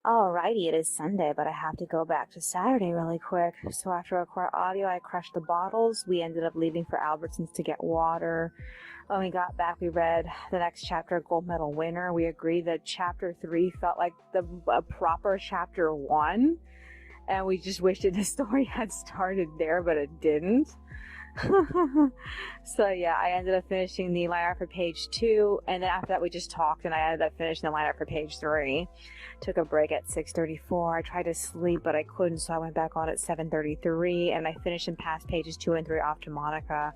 Alrighty, it is Sunday, but I have to go back to Saturday really quick. So after I record audio, I crushed the bottles. We ended up leaving for Albertsons to get water. When we got back, we read the next chapter, Gold Medal Winner. We agreed that chapter 3 felt like a proper chapter 1. And we just wished that the story had started there, but it didn't. So yeah, I ended up finishing the line art for page 2, and then after that we just talked, and I ended up finishing the line art for page 3. Took a break at 6:34. I tried to sleep, but I couldn't, so I went back on at 7:33, and I finished and passed pages 2 and 3 off to Monica.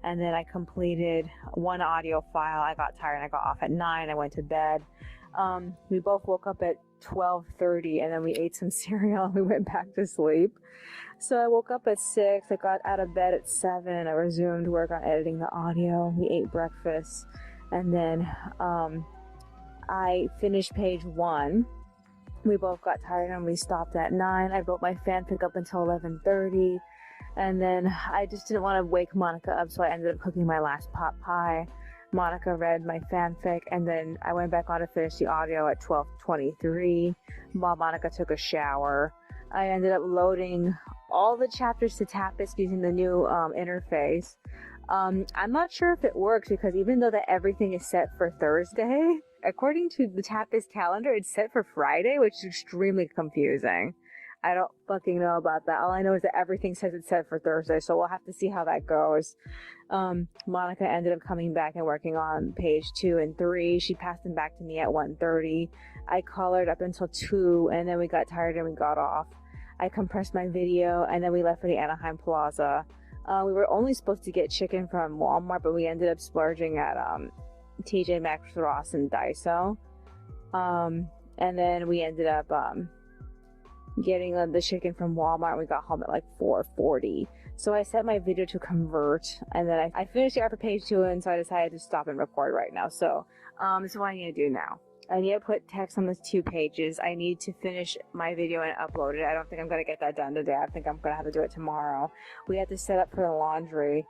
And then I completed one audio file. I got tired and I got off at 9. I went to bed. We both woke up at 12:30, and then we ate some cereal and we went back to sleep. So I woke up at 6, I got out of bed at 7, I resumed work on editing the audio, we ate breakfast, and then I finished page 1. We both got tired and we stopped at 9. I wrote my fanfic up until 11:30, and then I just didn't want to wake Monica up, so I ended up cooking my last pot pie. Monica read my fanfic, and then I went back on to finish the audio at 12:23 while Monica took a shower. I ended up loading all the chapters to Tapest using the new interface. I'm not sure if it works, because even though that everything is set for Thursday, according to the Tapest calendar, it's set for Friday, which is extremely confusing. I don't fucking know about that. All I know is that everything says it's set for Thursday, so we'll have to see how that goes. Monica ended up coming back and working on page 2 and 3. She passed them back to me at 1:30. I colored up until 2, and then we got tired and we got off. I compressed my video, and then we left for the Anaheim Plaza. We were only supposed to get chicken from Walmart, but we ended up splurging at TJ Maxx, Ross, and Daiso. And then we ended up getting the chicken from Walmart. We got home at like 4:40. So I set my video to convert, and then I finished it after page 2, and so I decided to stop and record right now. So this is what I need to do now. I need to put text on the 2 pages. I need to finish my video and upload it. I don't think I'm going to get that done today. I think I'm going to have to do it tomorrow. We have to set up for the laundry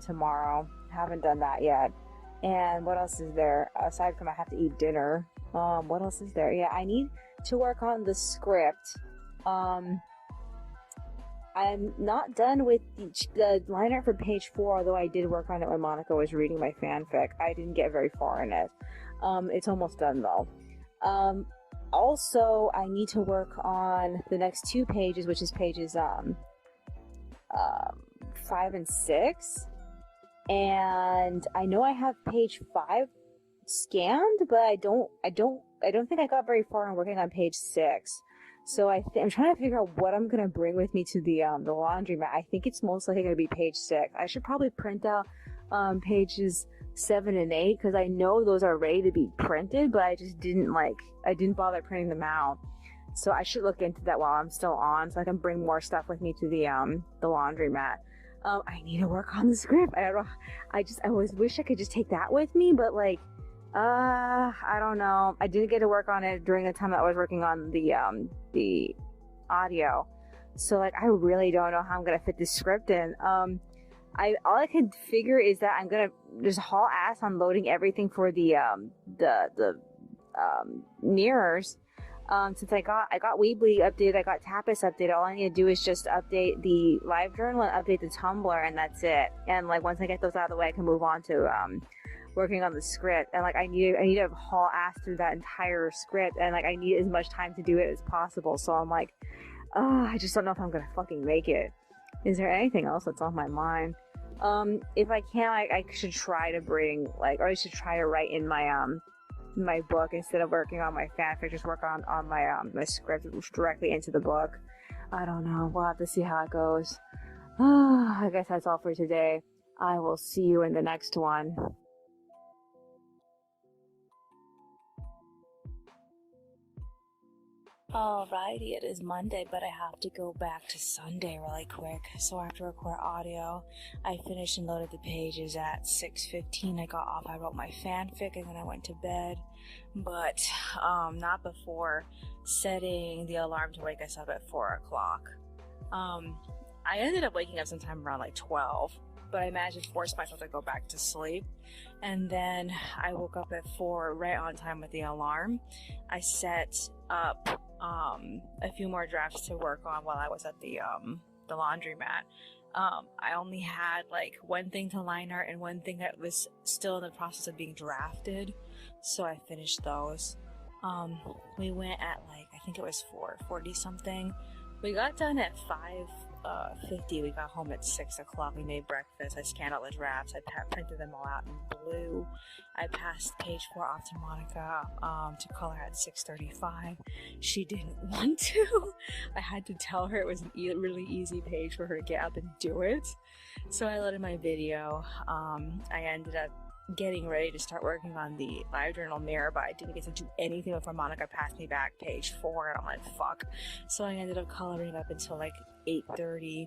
tomorrow. Haven't done that yet. And what else is there? Aside from I have to eat dinner. What else is there? Yeah, I need to work on the script. I'm not done with the line art for page 4, although I did work on it when Monica was reading my fanfic. I didn't get very far in it. It's almost done though. Also, I need to work on the next 2 pages, which is pages 5 and 6. And I know I have page 5 scanned, but I don't think I got very far in working on page 6. So I'm trying to figure out what I'm gonna bring with me to the laundromat. I think it's most likely gonna be page 6. I should probably print out pages 7 and 8, because I know those are ready to be printed, but I just didn't bother printing them out. So I should look into that while I'm still on, so I can bring more stuff with me to the laundromat. I need to work on the script. I don't know. I always wish I could just take that with me, but like, I don't know. I didn't get to work on it during the time that I was working on the audio. So like, I really don't know how I'm gonna fit this script in. All I can figure is that I'm gonna just haul ass on loading everything for the mirrors. Since I got Weebly updated, I got Tapas updated. All I need to do is just update the live journal and update the Tumblr, and that's it. And like, once I get those out of the way, I can move on to working on the script. And like, I need to haul ass through that entire script, and like, I need as much time to do it as possible. So I'm like, I just don't know if I'm gonna fucking make it. Is there anything else that's on my mind? If I can, I should try to bring, like, or I should try to write in my book instead of working on my fanfic. Just work on my my script directly into the book. I don't know. We'll have to see how it goes. I guess that's all for today. I will see you in the next one. Alrighty, it is Monday, but I have to go back to Sunday really quick. So after record audio, I finished and loaded the pages at 6:15. I got off, I wrote my fanfic, and then I went to bed. But not before setting the alarm to wake us up at 4 o'clock. I ended up waking up sometime around like 12. but I managed to force myself to go back to sleep. And then I woke up at 4 right on time with the alarm. I set up a few more drafts to work on while I was at the laundromat. I only had like one thing to line art and one thing that was still in the process of being drafted, so I finished those. We went at like, I think it was 4:40 something. We got done at 5:50. We got home at 6 o'clock. We made breakfast. I scanned all the drafts. I printed them all out in blue. I passed page 4 off to Monica to color at 6:35. She didn't want to. I had to tell her it was a really easy page for her to get up and do it. So I loaded my video. I ended up getting ready to start working on the live journal mirror, but I didn't get to do anything before Monica passed me back page 4, and I'm like, fuck. So I ended up coloring up until like 8:30.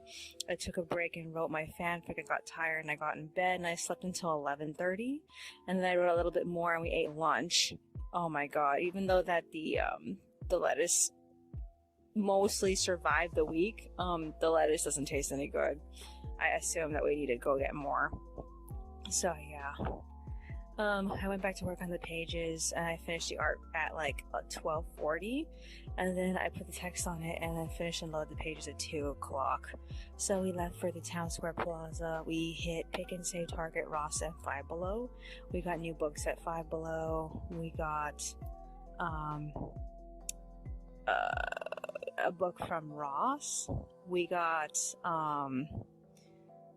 I took a break and wrote my fanfic. I got tired and I got in bed and I slept until 11:30, and then I wrote a little bit more and we ate lunch. Oh my god, even though that the lettuce mostly survived the week, the lettuce doesn't taste any good. I assume that we need to go get more. So yeah. I went back to work on the pages and I finished the art at like 12:40, and then I put the text on it and then finished and loaded the pages at 2 o'clock. So we left for the Town Square Plaza. We hit Pick and Save, Target, Ross, and Five Below. We got new books at Five Below. We got a book from Ross. We got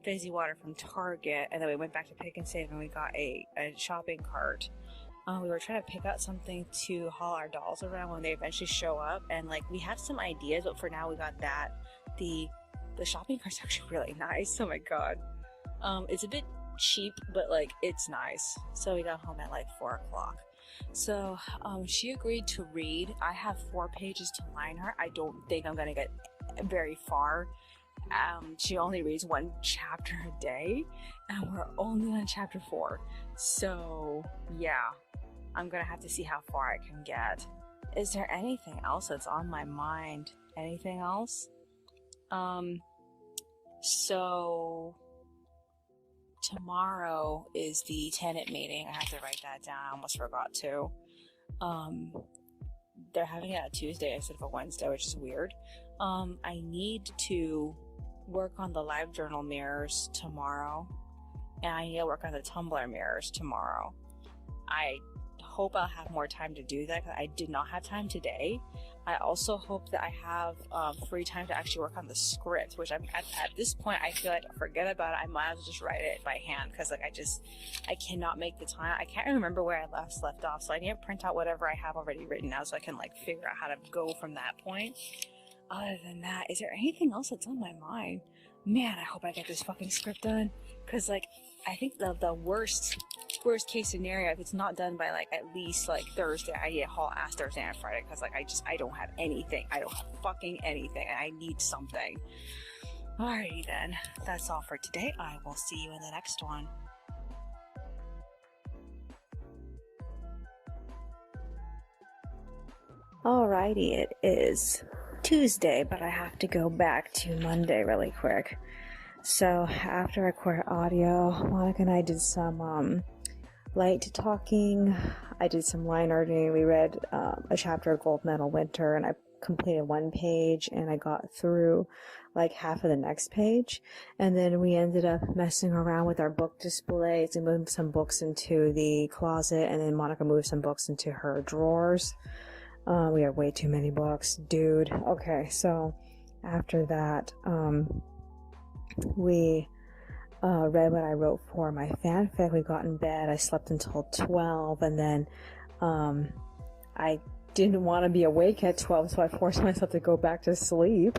fizzy water from Target, and then we went back to Pick and Save and we got a shopping cart. We were trying to pick out something to haul our dolls around when they eventually show up, and like we have some ideas, but for now we got that. The shopping cart's actually really nice. Oh my god. It's a bit cheap, but like it's nice. So we got home at like 4 o'clock. So she agreed to read. I have 4 pages to line her. I don't think I'm gonna get very far. She only reads 1 chapter a day, and we're only on chapter 4. So yeah, I'm gonna have to see how far I can get. Is there anything else that's on my mind? Anything else? So tomorrow is the tenant meeting. I have to write that down. I almost forgot to. They're having it on Tuesday instead of a Wednesday, which is weird. I need to work on the live journal mirrors tomorrow, and I need to work on the Tumblr mirrors tomorrow. I hope I'll have more time to do that, because I did not have time today. I also hope that I have free time to actually work on the script, which I'm at this point I feel like forget about it. I might as well just write it by hand, because like I cannot make the time. I can't remember where I left off, so I need to print out whatever I have already written out so I can like figure out how to go from that point. Other than that, is there anything else that's on my mind? Man, I hope I get this fucking script done, because like I think the worst case scenario, if it's not done by like at least like Thursday, I get haul ass Thursday and Friday, because like I don't have anything. I don't have fucking anything, and I need something. Alrighty then, that's all for today. I will see you in the next one. Alrighty, it is Tuesday, but I have to go back to Monday really quick. So after I recorded audio, Monica and I did some light talking. I did some line arting. We read a chapter of Gold Medal Winter, and I completed 1 page, and I got through like half of the next page. And then we ended up messing around with our book displays. We moved some books into the closet, and then Monica moved some books into her drawers. We have way too many books, dude. Okay, so after that, we read what I wrote for my fanfic. We got in bed. I slept until 12, and then I didn't want to be awake at 12, so I forced myself to go back to sleep.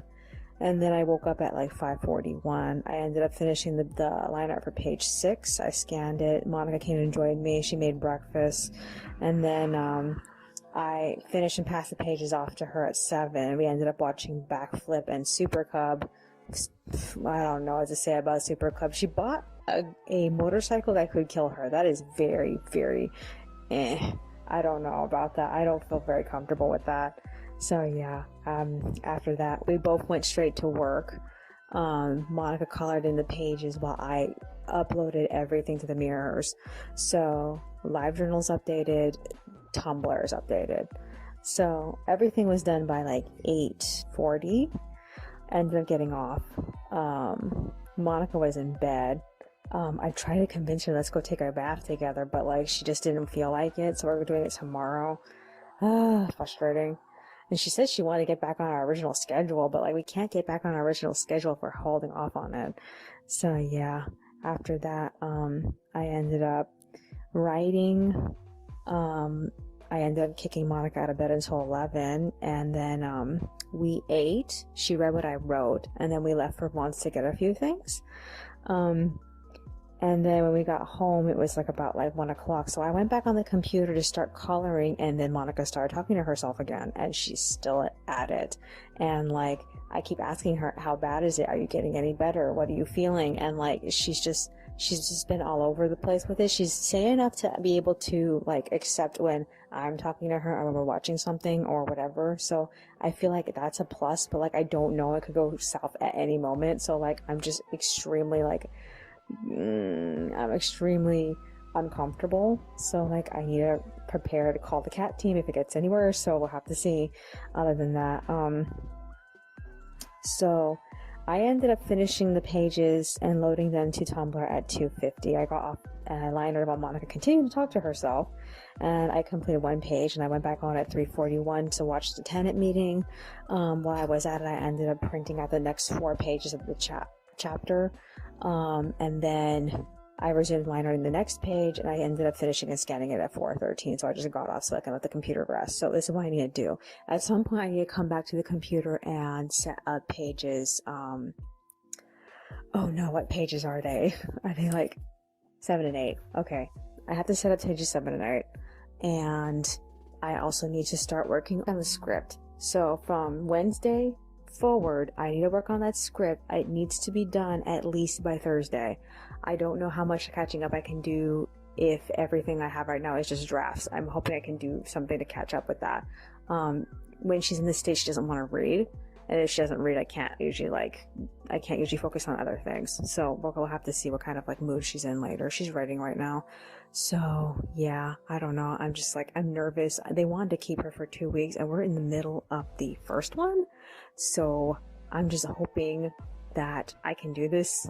And then I woke up at like 5:41. I ended up finishing the line art for page 6. I scanned it. Monica came and joined me. She made breakfast, and then I finished and passed the pages off to her at 7. We ended up watching Backflip and Super Cub. I don't know what to say about Super Cub. She bought a motorcycle that could kill her. That is very, very I don't know about that. I don't feel very comfortable with that. So yeah, after that, we both went straight to work. Monica colored in the pages while I uploaded everything to the mirrors. So live journals updated, Tumblr is updated. So everything was done by like 8:40. Ended up getting off. Monica was in bed. I tried to convince her, let's go take a bath together, but like she just didn't feel like it, so we're doing it tomorrow. Frustrating. And she said she wanted to get back on our original schedule, but like we can't get back on our original schedule if we're holding off on it. So yeah, after that, I ended up writing. I ended up kicking Monica out of bed until 11, and then we ate. She read what I wrote, and then we left for once to get a few things. And then when we got home, it was like about like 1 o'clock. So I went back on the computer to start coloring, and then Monica started talking to herself again, and she's still at it. And like, I keep asking her, how bad is it? Are you getting any better? What are you feeling? And like, she's just been all over the place with it. She's sane enough to be able to like accept when I'm talking to her or when we're watching something or whatever. So I feel like that's a plus, but like, I don't know, it could go south at any moment. So like, I'm just extremely like, I'm extremely uncomfortable. So like, I need to prepare to call the cat team if it gets any worse. So we'll have to see. Other than that, so I ended up finishing the pages and loading them to Tumblr at 2:50. I got off and I lined about Monica continuing to talk to herself, and I completed one page, and I went back on at 3:41 to watch the tenant meeting. While I was at it, I ended up printing out the next 4 pages of the chapter, and then I resumed writing the next page, and I ended up finishing and scanning it at 4:13, so I just got off so I can let the computer rest. So this is what I need to do. At some point, I need to come back to the computer and set up pages. Oh no, what pages are they? Are they like 7 and 8? Okay. I have to set up pages 7 and 8. And I also need to start working on the script. So from Wednesday forward, I need to work on that script. It needs to be done at least by Thursday. I don't know how much catching up I can do if everything I have right now is just drafts. I'm hoping I can do something to catch up with that. When she's in this stage, she doesn't want to read. And if she doesn't read, I can't usually focus on other things. So we'll have to see what kind of like mood she's in later. She's writing right now. So yeah, I don't know. I'm just like, I'm nervous. They wanted to keep her for 2 weeks, and we're in the middle of the first one. So I'm just hoping that I can do this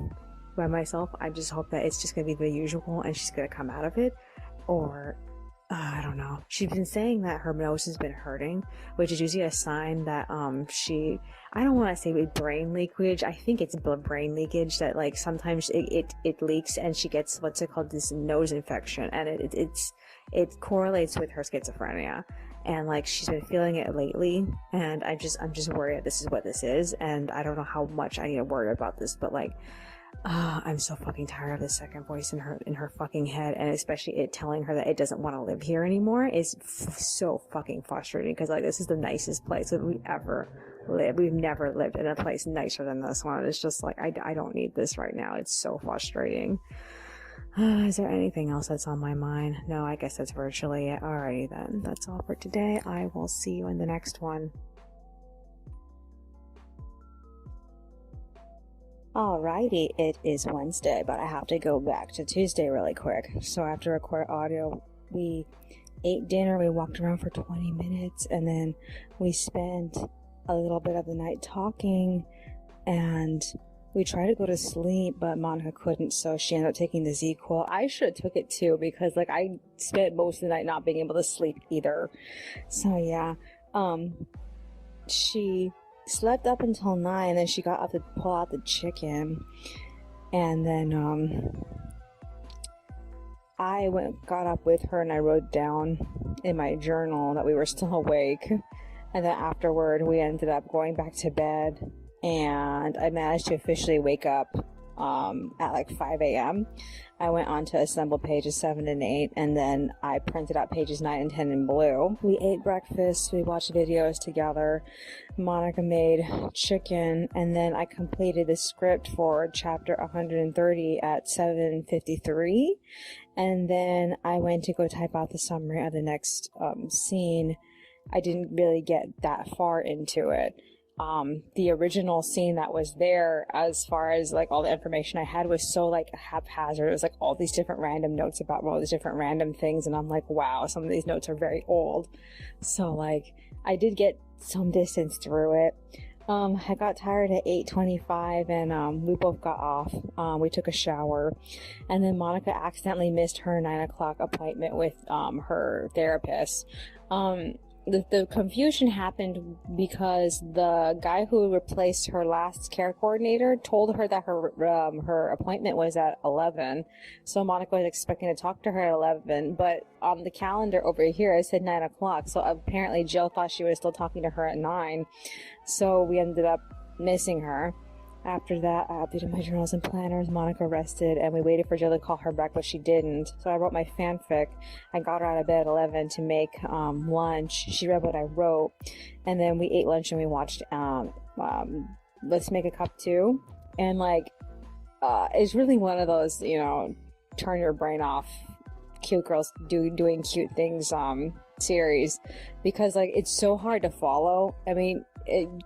by myself. I just hope that it's just going to be the usual and she's going to come out of it. Or I don't know. She's been saying that her nose has been hurting, which is usually a sign that I don't want to say with brain leakage. I think it's brain leakage that like sometimes it leaks and she gets what's it called, this nose infection, and it correlates with her schizophrenia. And like, she's been feeling it lately, and I'm just worried that this is what this is, and I don't know how much I need to worry about this, but like, I'm so fucking tired of the second voice in her fucking head, and especially it telling her that it doesn't want to live here anymore is so fucking frustrating, because like, this is the nicest place that we ever lived. We've never lived in a place nicer than this one. It's just like, I don't need this right now. It's so frustrating. Is there anything else that's on my mind? No, I guess that's virtually it. Alrighty then, that's all for today. I will see you in the next one. Alrighty, it is Wednesday, but I have to go back to Tuesday really quick. So I have to record audio. We ate dinner, we walked around for 20 minutes, and then we spent a little bit of the night talking, and we tried to go to sleep, but Monica couldn't, so she ended up taking the Z-Quil. I should have took it too, because like, I spent most of the night not being able to sleep either. So yeah, she slept up until 9, and then she got up to pull out the chicken, and then I got up with her, and I wrote down in my journal that we were still awake, and then afterward we ended up going back to bed, and I managed to officially wake up at like 5 a.m. I went on to assemble pages 7 and 8, and then I printed out pages 9 and 10 in blue. We ate breakfast, we watched videos together, Monica made chicken, and then I completed the script for chapter 130 at 7:53, and then I went to go type out the summary of the next scene. I didn't really get that far into it. the original scene that was there, as far as like all the information I had, was so like haphazard. It was like all these different random notes about all these different random things, and I'm like, wow, some of these notes are very old. So like I did get some distance through it. I got tired at 8:25, and we both got off. We took a shower, and then Monica accidentally missed her 9 o'clock appointment with her therapist. The confusion happened because the guy who replaced her last care coordinator told her that her appointment was at 11. So Monica was expecting to talk to her at 11, but on the calendar over here it said 9 o'clock. So apparently Jill thought she was still talking to her at 9. So we ended up missing her. After that, I updated my journals and planners. Monica rested, and we waited for Jill to call her back, but she didn't. So I wrote my fanfic. I got her out of bed at 11 to make lunch. She read what I wrote, and then we ate lunch and we watched Let's Make a Cup 2. And like, it's really one of those, you know, turn your brain off, cute girls doing cute things series, because like it's so hard to follow. I mean,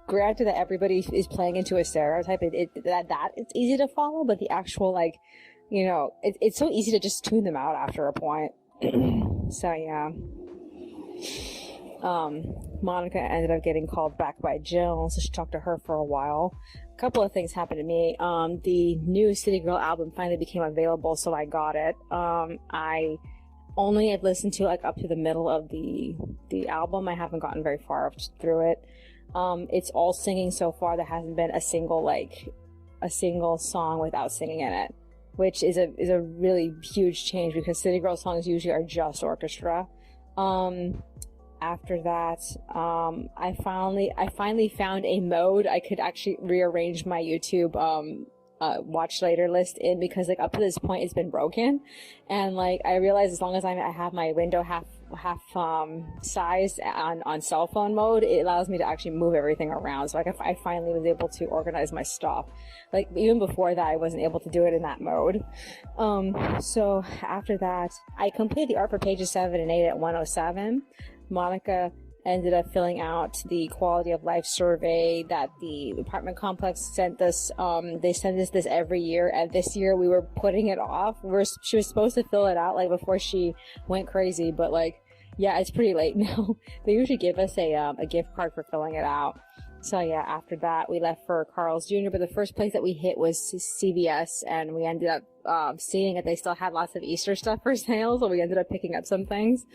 granted that everybody is playing into a stereotype, it's easy to follow, but the actual, like, you know, it's so easy to just tune them out after a point. So yeah, Monica ended up getting called back by Jill, so she talked to her for a while. A couple of things happened to me. The new City Girl album finally became available, so I got it. I only had listened to like up to the middle of the album. I haven't gotten very far through it. It's all singing so far. There hasn't been a single song without singing in it, which is a really huge change, because City Girl songs usually are just orchestra. After that, I finally found a mode I could actually rearrange my YouTube watch later list in, because like up to this point it's been broken, and like I realized as long as I have my window half size on cell phone mode, it allows me to actually move everything around. So like I finally was able to organize my stuff. Like even before that I wasn't able to do it in that mode. So after that I completed the art for pages 7 and 8 at 1:07. Monica ended up filling out the quality of life survey that the apartment complex sent us. They send us this every year, and this year we were putting it off. She was supposed to fill it out like before she went crazy, but like, yeah, it's pretty late now. They usually give us a gift card for filling it out. So yeah, after that we left for Carl's Jr., but the first place that we hit was CVS, and we ended up seeing that they still had lots of Easter stuff for sale, so we ended up picking up some things.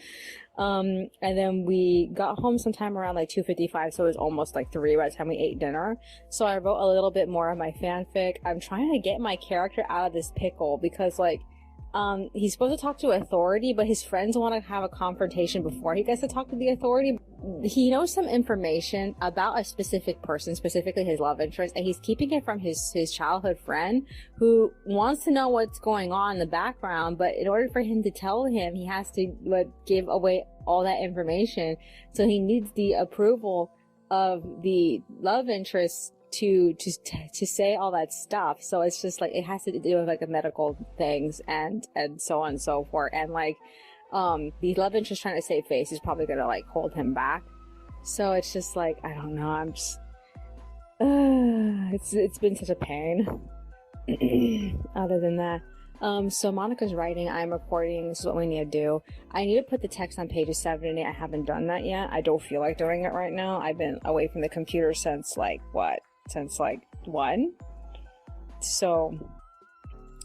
And then we got home sometime around like 2:55, so it was almost like 3 by the time we ate dinner. So I wrote a little bit more of my fanfic. I'm trying to get my character out of this pickle, because like he's supposed to talk to authority, but his friends want to have a confrontation before he gets to talk to the authority. He knows some information about a specific person, specifically his love interest, and he's keeping it from his childhood friend, who wants to know what's going on in the background. But in order for him to tell him, he has to give away all that information. So he needs the approval of the love interest to say all that stuff. So it's just like, it has to do with like the medical things and so on and so forth. And like the love interest trying to save face is probably gonna like hold him back. So it's just like, I don't know, I'm just it's been such a pain. Other than that, so Monica's writing, I'm recording. This is what we need to do. I need to put the text on pages 7 and 8. I haven't done that yet. I don't feel like doing it right now. I've been away from the computer since like 1. So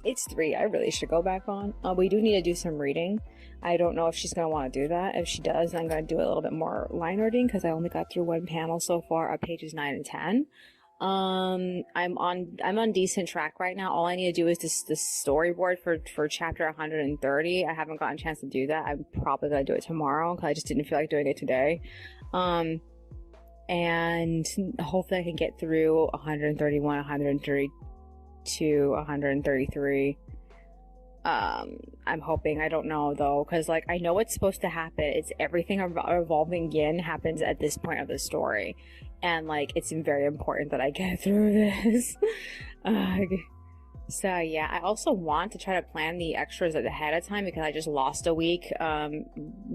it's 3. I really should go back on. We do need to do some reading. I don't know if she's going to want to do that. If she does, I'm going to do a little bit more line reading, because I only got through 1 panel so far at pages 9 and 10. I'm on decent track right now. All I need to do is this storyboard for chapter 130. I haven't gotten a chance to do that. I'm probably going to do it tomorrow, because I just didn't feel like doing it today. And hopefully I can get through 131, 132, 133. I'm hoping. I don't know though, because like I know what's supposed to happen. It's everything revolving Yin happens at this point of the story, and like it's very important that I get through this. So yeah, I also want to try to plan the extras ahead of time, because I just lost a week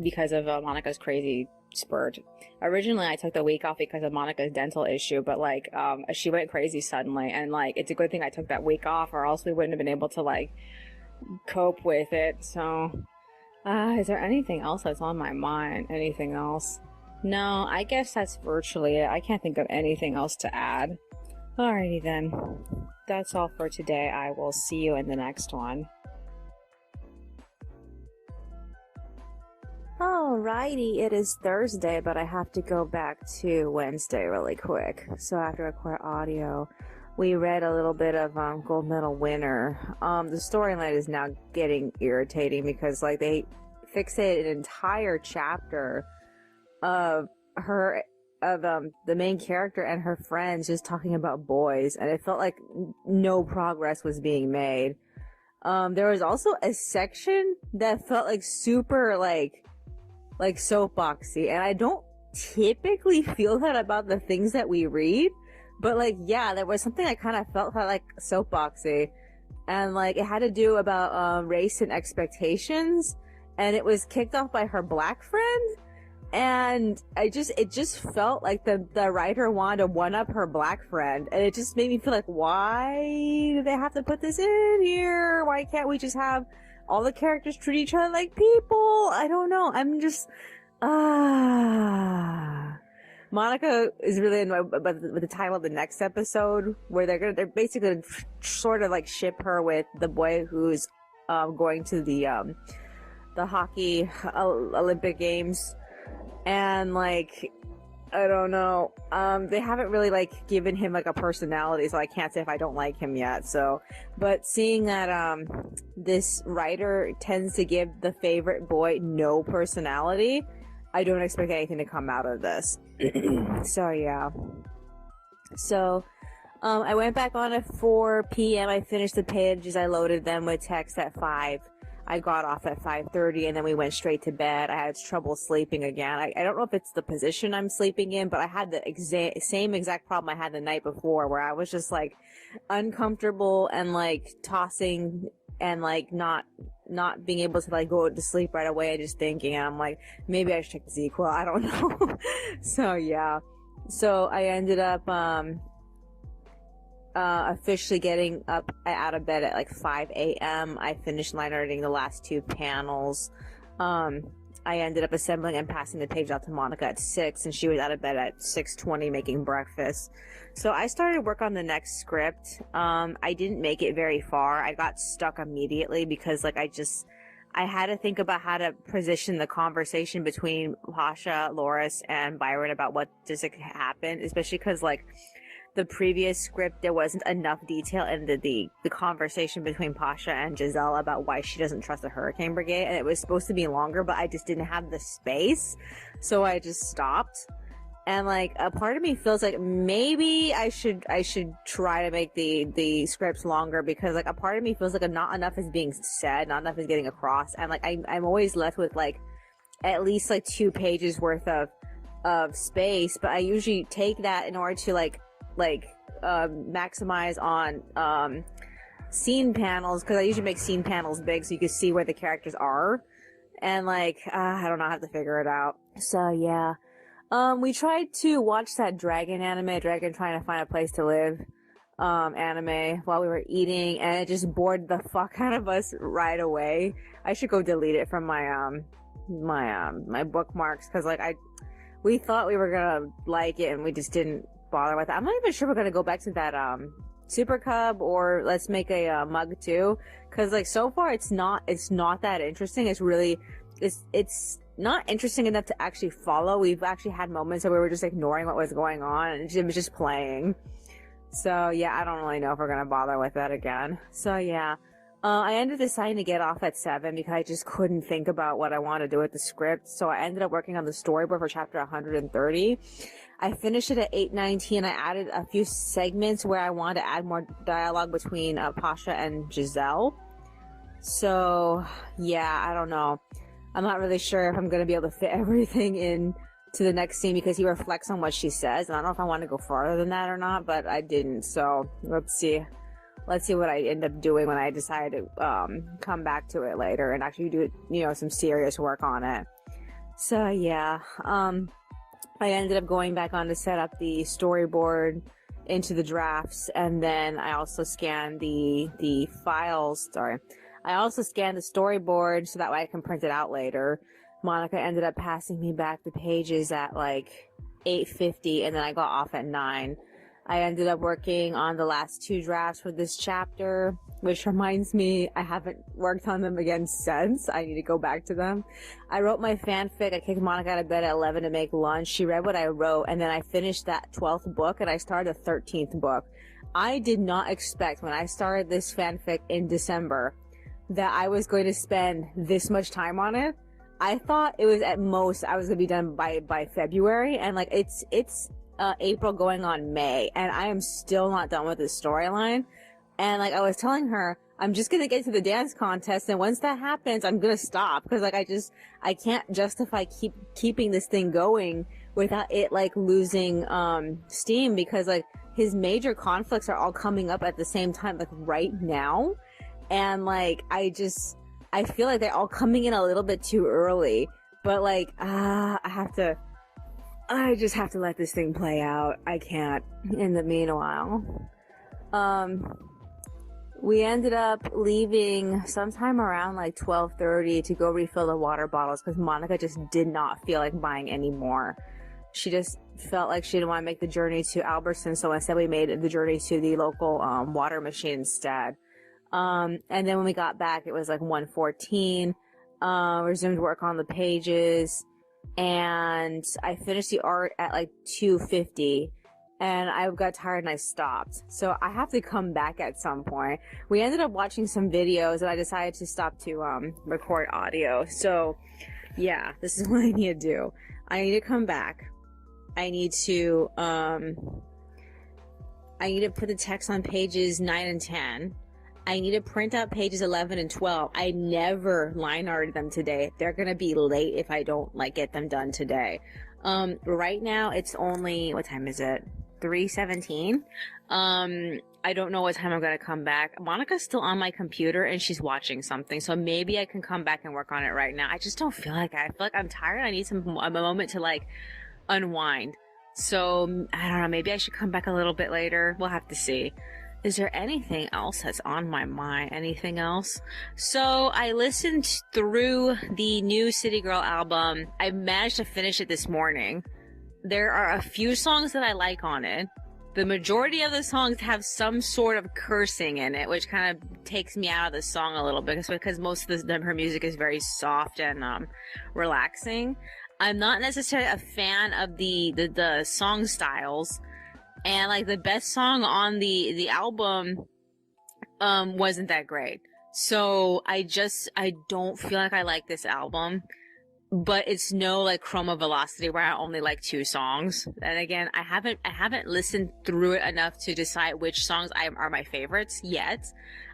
because of Monica's crazy spurt. Originally, I took the week off because of Monica's dental issue, but like, she went crazy suddenly, and like, it's a good thing I took that week off, or else we wouldn't have been able to like cope with it. So, is there anything else that's on my mind? Anything else? No, I guess that's virtually it. I can't think of anything else to add. Alrighty then. That's all for today. I will see you in the next one. Alrighty, it is Thursday, but I have to go back to Wednesday really quick. So I have to record audio. We read a little bit of Gold Medal Winner. The storyline is now getting irritating because like they fixated an entire chapter of her, of the main character and her friends just talking about boys, and it felt like no progress was being made. There was also a section that felt like super like soapboxy, and I don't typically feel that about the things that we read, but like, yeah, there was something I kind of felt like soapboxy, and like it had to do about race and expectations, and it was kicked off by her black friend, and it just felt like the writer wanted to one up her black friend, and it just made me feel like, why do they have to put this in here? Why can't we just have all the characters treat each other like people? I don't know. I'm just, Monica is really annoyed with the title of the next episode, where they're basically gonna sort of like ship her with the boy who's going to the hockey Olympic Games, and like, I don't know. They haven't really like given him like a personality, so I can't say if I don't like him yet. So, but seeing that this writer tends to give the favorite boy no personality, I don't expect anything to come out of this. So yeah. So I went back on at 4 p.m. I finished the pages. I loaded them with text at 5. I got off at 5:30, and then we went straight to bed. I had trouble sleeping again. I don't know if it's the position I'm sleeping in, but I had the same exact problem I had the night before, where I was just like uncomfortable and like tossing and like not being able to like go to sleep right away, and just thinking, and I'm like, maybe I should check the sequel. I don't know. So yeah. So I ended up officially getting up out of bed at like 5 a.m. I finished line editing the last 2 panels. I ended up assembling and passing the page out to Monica at 6, and she was out of bed at 6:20 making breakfast. So I started work on the next script. I didn't make it very far. I got stuck immediately because like I had to think about how to position the conversation between Pasha, Loris, and Byron about what does happen, especially because like the previous script, there wasn't enough detail in the conversation between Pasha and Giselle about why she doesn't trust the Hurricane Brigade, and it was supposed to be longer, but I just didn't have the space, so I just stopped. And like a part of me feels like maybe I should try to make the scripts longer, because like a part of me feels like not enough is being said, not enough is getting across, and like I'm always left with like at least like 2 pages worth of space, but I usually take that in order to like maximize on scene panels, because I usually make scene panels big so you can see where the characters are, and like I don't know, I have to figure it out. So yeah, we tried to watch that Dragon Trying to Find a Place to Live anime while we were eating, and it just bored the fuck out of us right away. I should go delete it from my my bookmarks, because like we thought we were gonna like it and we just didn't bother with it. I'm not even sure we're gonna go back to that Super Cub, or let's make a mug too, because like so far it's not that interesting. It's not interesting enough to actually follow. We've actually had moments where we were just ignoring what was going on, and it was just playing. So yeah, I don't really know if we're gonna bother with that again. So yeah, I ended up deciding to get off at 7 because I just couldn't think about what I wanted to do with the script. So I ended up working on the storyboard for chapter 130. I finished it at 8:19. I added a few segments where I wanted to add more dialogue between Pasha and Giselle. So yeah, I don't know. I'm not really sure if I'm going to be able to fit everything in to the next scene, because he reflects on what she says, and I don't know if I want to go farther than that or not, but I didn't. So let's see what I end up doing when I decide to come back to it later and actually do, some serious work on it. So yeah, I ended up going back on to set up the storyboard into the drafts, and then I also scanned the files. Sorry, I also scanned the storyboard so that way I can print it out later. Monica ended up passing me back the pages at like 8:50, and then I got off at 9. I ended up working on the last 2 drafts for this chapter, which reminds me, I haven't worked on them again since. I need to go back to them. I wrote my fanfic. I kicked Monica out of bed at 11 to make lunch. She read what I wrote, and then I finished that 12th book, and I started the 13th book. I did not expect when I started this fanfic in December that I was going to spend this much time on it. I thought it was at most I was going to be done by February, and like it's April going on May, and I am still not done with this storyline. And like I was telling her, I'm just gonna get to the dance contest, and once that happens, I'm gonna stop, because like I can't justify keeping this thing going without it like losing steam, because like his major conflicts are all coming up at the same time, like right now, and like I feel like they're all coming in a little bit too early. But like I just have to let this thing play out. I can't. In the meanwhile, we ended up leaving sometime around like 12:30 to go refill the water bottles, because Monica just did not feel like buying any more. She just felt like she didn't want to make the journey to Albertson, so instead we made the journey to the local water machine instead. And then when we got back, it was like 1:14. Resumed work on the pages, and I finished the art at like 2:50, and I got tired and I stopped. So I have to come back at some point. We ended up watching some videos, and I decided to stop to record audio. So yeah, this is what I need to do. I need to come back. I need to put the text on pages 9 and 10. I need to print out pages 11 and 12. I never line arted them today. They're going to be late if I don't like get them done today. Right now it's only, what time is it? 3:17. I don't know what time I'm going to come back. Monica's still on my computer and she's watching something. So maybe I can come back and work on it right now. I just don't feel like I feel like I'm tired. I need a moment to like unwind. So I don't know. Maybe I should come back a little bit later. We'll have to see. Is there anything else that's on my mind? Anything else? So I listened through the new City Girl album. I managed to finish it this morning. There are a few songs that I like on it. The majority of the songs have some sort of cursing in it, which kind of takes me out of the song a little bit, because most of her music is very soft and relaxing. I'm not necessarily a fan of the song styles. And like the best song on the album wasn't that great. So I don't feel like I like this album. But it's no like Chroma Velocity where I only like 2 songs. And again, I haven't listened through it enough to decide which songs are my favorites yet.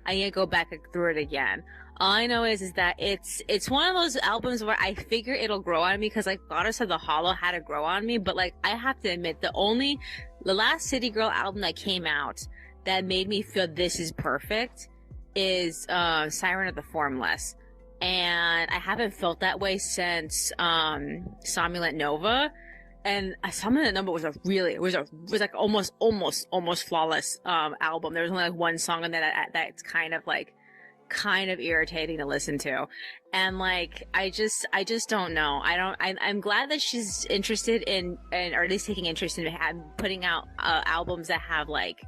I need to go back through it again. All I know is that it's one of those albums where I figure it'll grow on me, because like Goddess of the Hollow had to grow on me. But like I have to admit, the last City Girl album that came out that made me feel this is perfect is Siren of the Formless. And I haven't felt that way since Somnolent Nova. And Somnolent Nova was was like almost flawless album. There was only like one song on that's kind of irritating to listen to. And like I just don't know. I'm glad that she's interested in, or at least taking interest in putting out albums that have like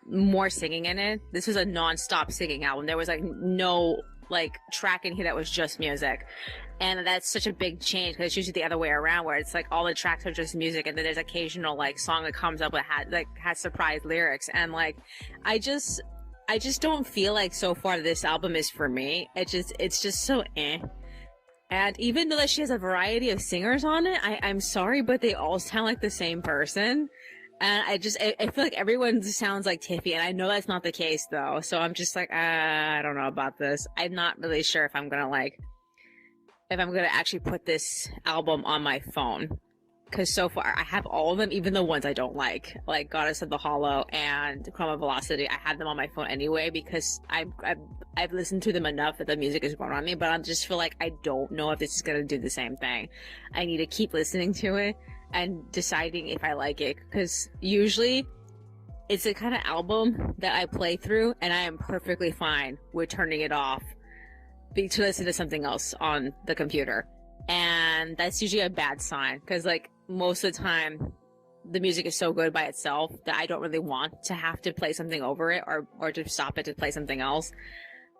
more singing in it. This was a non-stop singing album. There was like no like track in here that was just music, and that's such a big change, because it's usually the other way around, where it's like all the tracks are just music, and then there's occasional like song that comes up that has surprise lyrics. And like I just don't feel like so far this album is for me. It's just so eh. And even though that she has a variety of singers on it, I'm sorry, but they all sound like the same person. And I feel like everyone sounds like Tiffy, and I know that's not the case though. So I'm just like, I don't know about this. I'm not really sure if I'm gonna actually put this album on my phone. because so far I have all of them, even the ones I don't like Goddess of the Hollow and Chroma Velocity. I have them on my phone anyway because I've listened to them enough that the music is growing on me, but I just feel like I don't know if this is gonna do the same thing. I need to keep listening to it and deciding if I like it, because usually it's the kind of album that I play through and I am perfectly fine with turning it off to listen to something else on the computer. And that's usually a bad sign, because like most of the time the music is so good by itself that I don't really want to have to play something over it or to stop it to play something else.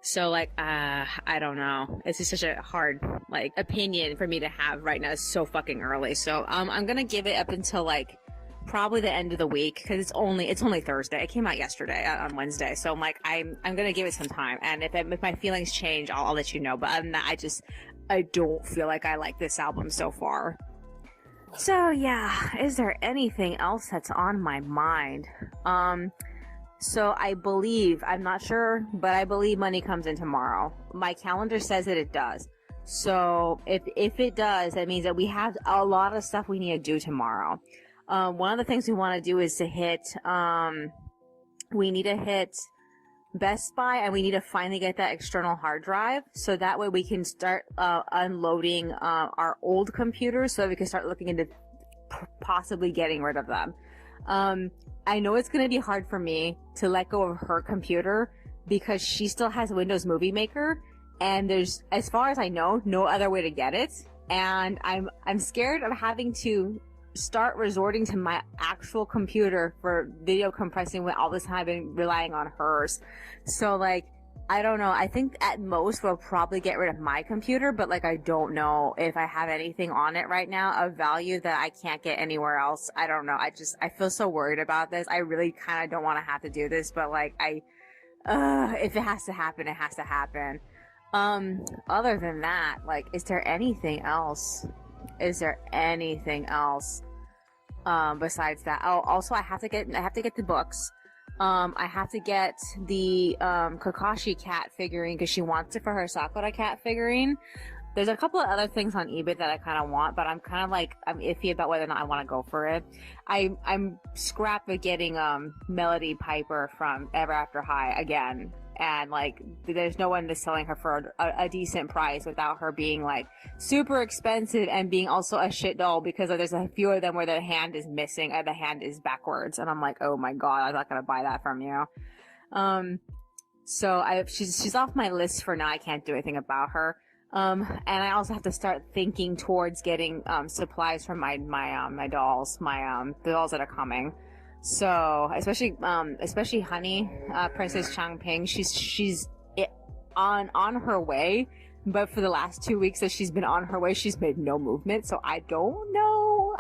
So like I don't know, it's just such a hard like opinion for me to have right now. It's so fucking early. So I'm gonna give it up until like probably the end of the week, because it's only Thursday. It came out yesterday on Wednesday, so I'm like I'm gonna give it some time, and if my feelings change, I'll let you know. But other than that, I don't feel like I like this album so far. So yeah, is there anything else that's on my mind? So I believe, I'm not sure, but I believe money comes in tomorrow. My calendar says that it does. So if it does, that means that we have a lot of stuff we need to do tomorrow. One of the things we want to do is to hit, we need to hit Best Buy, and we need to finally get that external hard drive, so that way we can start unloading our old computers, so that we can start looking into possibly getting rid of them. I know it's going to be hard for me to let go of her computer because she still has Windows Movie Maker, and there's, as far as I know, no other way to get it, and I'm scared of having to start resorting to my actual computer for video compressing when all this time I've been relying on hers. So like, I don't know, I think at most we'll probably get rid of my computer, but like I don't know if I have anything on it right now of value that I can't get anywhere else. I don't know, I feel so worried about this. I really kind of don't want to have to do this, but like if it has to happen, it has to happen. Other than that, like, is there anything else? Besides that? Oh, also I have to get the books. I have to get the Kakashi cat figurine because she wants it for her Sakura cat figurine. There's a couple of other things on eBay that I kind of want, but I'm kind of like, I'm iffy about whether or not I want to go for it. I'm scrap at getting Melody Piper from Ever After High again. And like, there's no one that's selling her for a decent price without her being like super expensive and being also a shit doll, because there's a few of them where the hand is missing or the hand is backwards, and I'm like, oh my god, I'm not gonna buy that from you. So she's off my list for now. I can't do anything about her. And I also have to start thinking towards getting supplies from my dolls, the dolls that are coming. So especially Honey, Princess Changping, she's on her way, but for the last 2 weeks that she's been on her way, she's made no movement. So I don't know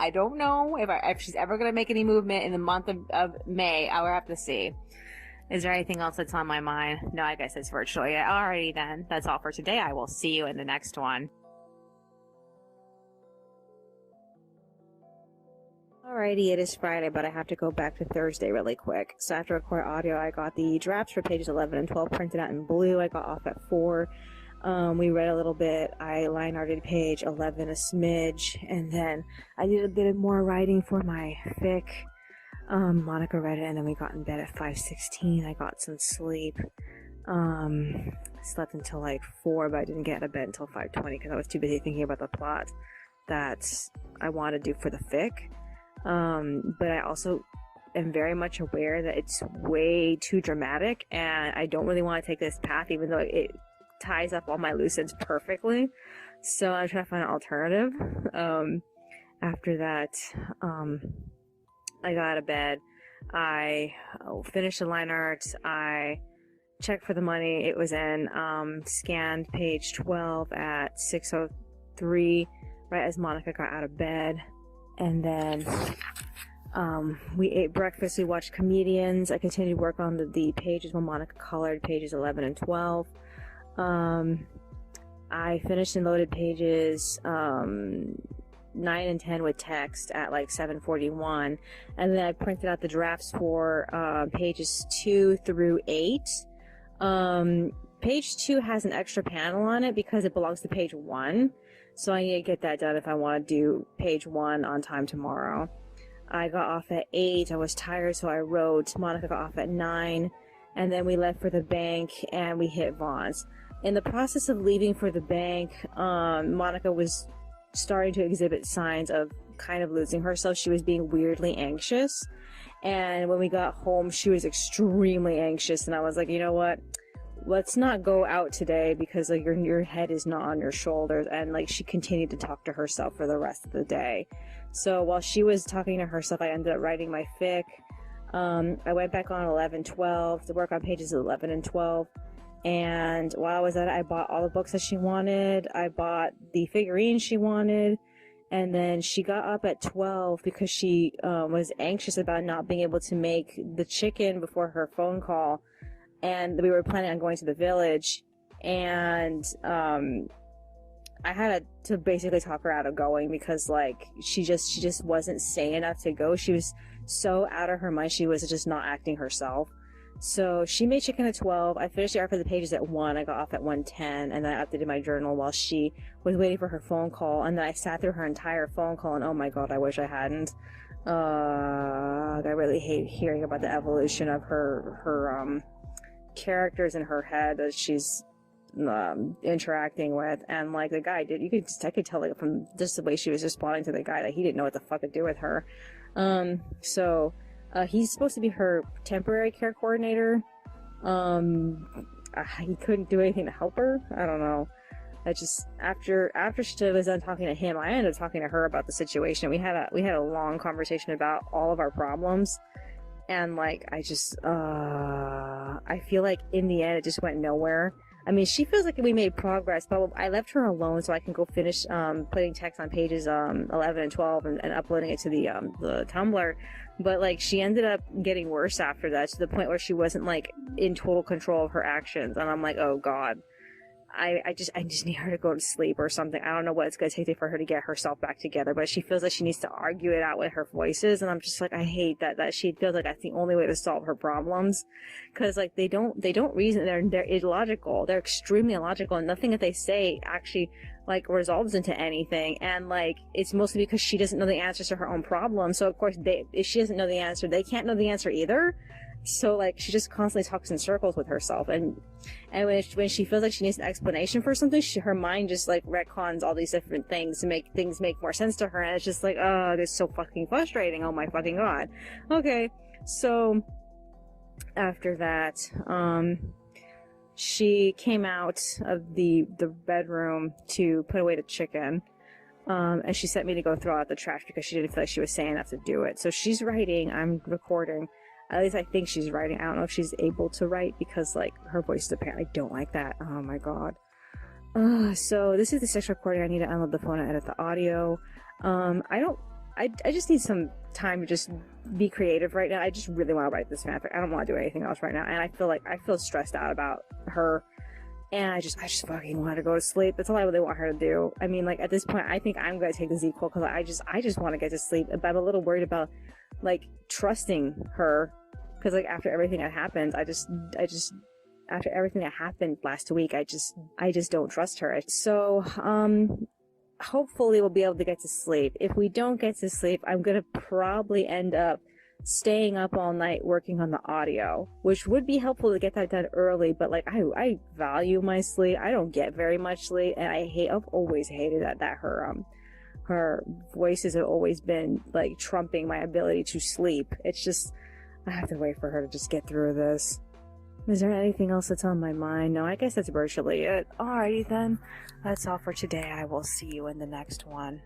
if she's ever gonna make any movement in the month of May. I will have to see. Is there anything else that's on my mind? No, I guess it's virtually. Alrighty then, that's all for today. I will see you in the next one. Alrighty, it is Friday, but I have to go back to Thursday really quick. So after record audio, I got the drafts for pages 11 and 12 printed out in blue. I got off at 4. We read a little bit. I line arted page 11 a smidge, and then I did a bit more writing for my fic. Monica read it, and then we got in bed at 5:16. I got some sleep. Slept until like 4, but I didn't get out of bed until 5:20 because I was too busy thinking about the plot that I want to do for the fic. But I also am very much aware that it's way too dramatic, and I don't really want to take this path, even though it ties up all my loose ends perfectly. So I'm trying to find an alternative. After that, I got out of bed. I finished the line art. I checked for the money. It was in. Scanned page 12 at 6:03, right as Monica got out of bed. And then we ate breakfast. We watched Comedians. I continued to work on the pages when Monica colored pages 11 and 12. I finished and loaded pages 9 and 10 with text at like 7:41, and then I printed out the drafts for pages 2 through 8. Page 2 has an extra panel on it because it belongs to page 1. So I need to get that done if I want to do page 1 on time tomorrow. I got off at 8. I was tired, so I wrote. Monica got off at 9. And then we left for the bank, and we hit Vaughn's. In the process of leaving for the bank, Monica was starting to exhibit signs of kind of losing herself. She was being weirdly anxious. And when we got home, she was extremely anxious. And I was like, you know what? Let's not go out today because like your head is not on your shoulders. And like she continued to talk to herself for the rest of the day. So while she was talking to herself, I ended up writing my fic. I went back on 11-12 to work on pages 11 and 12. And while I was at it, I bought all the books that she wanted. I bought the figurines she wanted. And then she got up at 12 because she was anxious about not being able to make the chicken before her phone call. And we were planning on going to the village. And I had to basically talk her out of going because like she just wasn't sane enough to go. She was so out of her mind. She was just not acting herself. So she made chicken at 12. I finished the art for the pages at 1. I got off at 1:10, and then I updated my journal while she was waiting for her phone call. And then I sat through her entire phone call, and oh my god, I wish I hadn't. I really hate hearing about the evolution of her characters in her head that she's interacting with. And like the guy I could tell like from just the way she was responding to the guy that he didn't know what the fuck to do with her. He's supposed to be her temporary care coordinator. He couldn't do anything to help her. I don't know. I just after she was done talking to him, I ended up talking to her about the situation. We had a long conversation about all of our problems, and like I feel like in the end it just went nowhere. I mean, she feels like we made progress, but I left her alone so I can go finish putting text on pages 11 and 12 and uploading it to the Tumblr. But like she ended up getting worse after that, to the point where she wasn't like in total control of her actions. And I'm like, oh god, I just need her to go to sleep or something. I don't know what it's gonna take for her to get herself back together, but she feels like she needs to argue it out with her voices. And I'm just like, I hate that she feels like that's the only way to solve her problems, because like they don't reason. They're illogical. They're extremely illogical, and nothing that they say actually like resolves into anything. And like it's mostly because she doesn't know the answers to her own problems. So of course if she doesn't know the answer, they can't know the answer either. So like she just constantly talks in circles with herself, and when she feels like she needs an explanation for something, her mind just like retcons all these different things to make things make more sense to her, and it's just like, oh, this is so fucking frustrating. Oh my fucking god. Okay, so after that, she came out of the bedroom to put away the chicken. And she sent me to go throw out the trash because she didn't feel like she was sane enough to do it. So she's writing, I'm recording. At least I think she's writing. I don't know if she's able to write because like her voice is apparent. I don't like that. Oh my god. So this is the 6th recording. I need to unload the phone and edit the audio. I just need some time to just be creative right now. I just really want to write this fanfic. I don't want to do anything else right now. And I feel stressed out about her. And I just fucking want her to go to sleep. That's all I really want her to do. I mean, like at this point, I think I'm gonna take the Z because I just want to get to sleep. But I'm a little worried about like trusting her, because like after everything that happened, after everything that happened last week, I just don't trust her. So hopefully we'll be able to get to sleep. If we don't get to sleep, I'm gonna probably end up staying up all night working on the audio, which would be helpful to get that done early. But like I value my sleep. I don't get very much sleep, and I've always hated that her voices have always been like trumping my ability to sleep. It's just I have to wait for her to just get through this. Is there anything else that's on my mind? No, I guess that's virtually it. Alrighty then, that's all for today. I will see you in the next one.